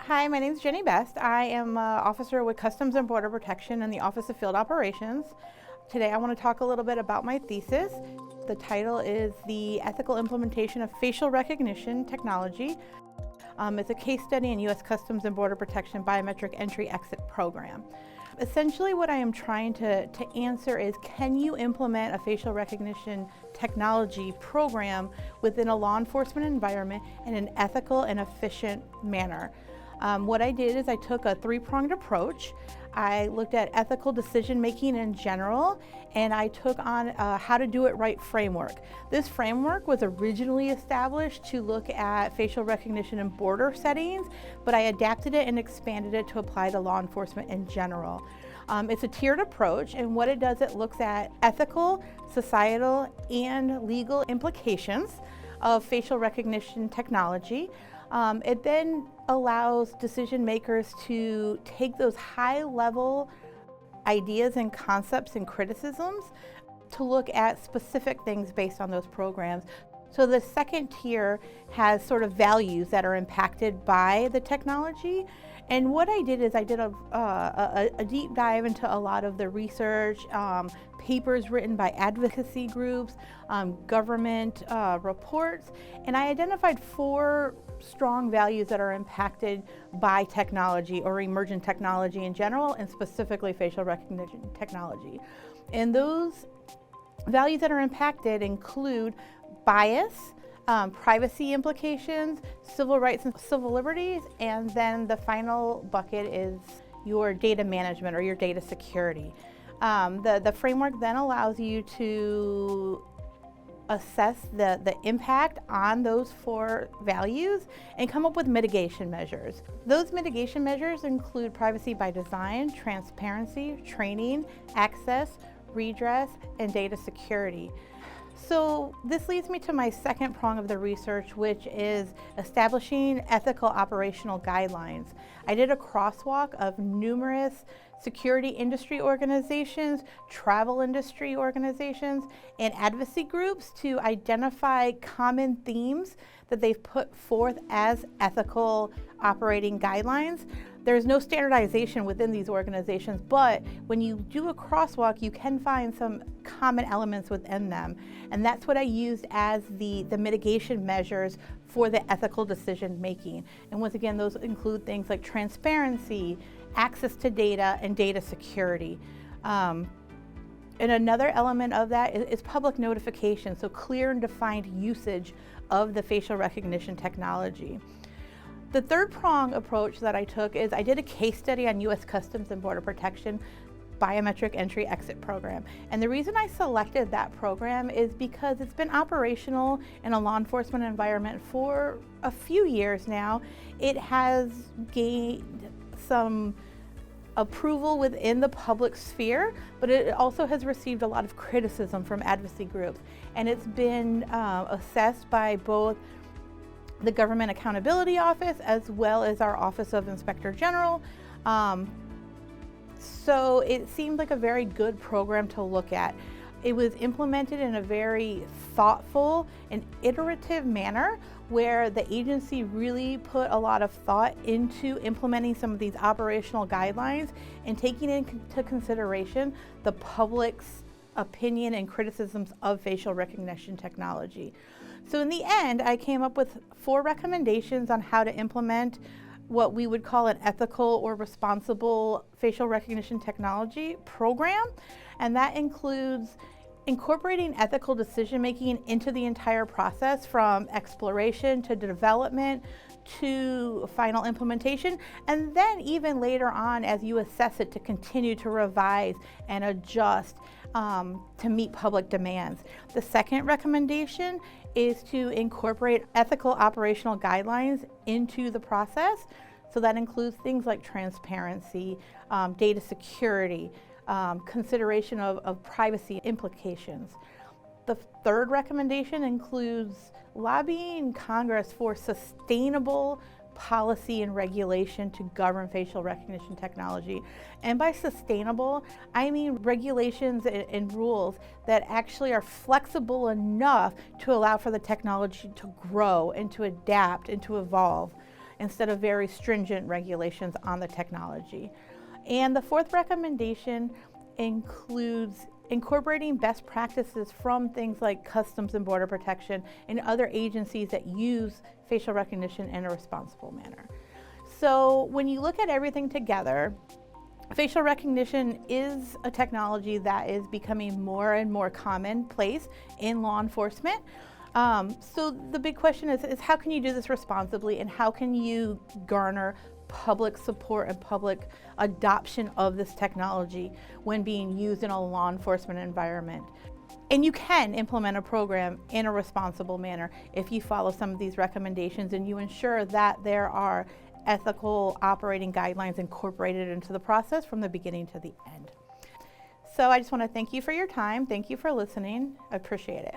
Hi, my name is Jenny Best. I am an officer with Customs and Border Protection in the Office of Field Operations. Today I want to talk a little bit about my thesis. The title is The Ethical Implementation of Facial Recognition Technology. It's a case study in U.S. Customs and Border Protection Biometric Entry-Exit Program. Essentially what I am trying to answer is, can you implement a facial recognition technology program within a law enforcement environment in an ethical and efficient manner? What I did is I took a three-pronged approach. I looked at ethical decision-making in general, and I took on a how to do it right framework. This framework was originally established to look at facial recognition in border settings, but I adapted it and expanded it to apply to law enforcement in general. It's a tiered approach, and what it does, it looks at ethical, societal, and legal implications of facial recognition technology. It then allows decision makers to take those high-level ideas and concepts and criticisms to look at specific things based on those programs. So the second tier has sort of values that are impacted by the technology. And what I did is I did a deep dive into a lot of the research, papers written by advocacy groups, government reports, and I identified 4 strong values that are impacted by technology or emergent technology in general, and specifically facial recognition technology. And those values that are impacted include bias, privacy implications, civil rights and civil liberties, and then the final bucket is your data management or your data security. The framework then allows you to assess the impact on those 4 values and come up with mitigation measures. Those mitigation measures include privacy by design, transparency, training, access, redress, and data security. So this leads me to my second prong of the research, which is establishing ethical operational guidelines. I did a crosswalk of numerous security industry organizations, travel industry organizations, and advocacy groups to identify common themes that they've put forth as ethical operating guidelines. There's no standardization within these organizations, but when you do a crosswalk, you can find some common elements within them. And that's what I used as the mitigation measures for the ethical decision making. And once again, those include things like transparency, access to data, and data security. And another element of that is public notification, so clear and defined usage of the facial recognition technology. The third prong approach that I took is I did a case study on U.S. Customs and Border Protection Biometric Entry-Exit Program. And the reason I selected that program is because it's been operational in a law enforcement environment for a few years now. It has gained some approval within the public sphere, but it also has received a lot of criticism from advocacy groups. And it's been assessed by both the Government Accountability Office as well as our Office of Inspector General. So it seemed like a very good program to look at. It was implemented in a very thoughtful and iterative manner where the agency really put a lot of thought into implementing some of these operational guidelines and taking into consideration the public's opinion and criticisms of facial recognition technology. So in the end, I came up with 4 recommendations on how to implement what we would call an ethical or responsible facial recognition technology program. And that includes incorporating ethical decision-making into the entire process, from exploration to development to final implementation, and then even later on as you assess it, to continue to revise and adjust to meet public demands. The second recommendation is to incorporate ethical operational guidelines into the process. So that includes things like transparency, data security, consideration of privacy implications. The third recommendation includes lobbying Congress for sustainable policy and regulation to govern facial recognition technology. And by sustainable, I mean regulations and rules that actually are flexible enough to allow for the technology to grow and to adapt and to evolve. instead of very stringent regulations on the technology. And the fourth recommendation includes incorporating best practices from things like Customs and Border Protection and other agencies that use facial recognition in a responsible manner. So when you look at everything together, facial recognition is a technology that is becoming more and more commonplace in law enforcement. So the big question is how can you do this responsibly, and how can you garner public support and public adoption of this technology when being used in a law enforcement environment? And you can implement a program in a responsible manner if you follow some of these recommendations and you ensure that there are ethical operating guidelines incorporated into the process from the beginning to the end. So I just want to thank you for your time. Thank you for listening. I appreciate it.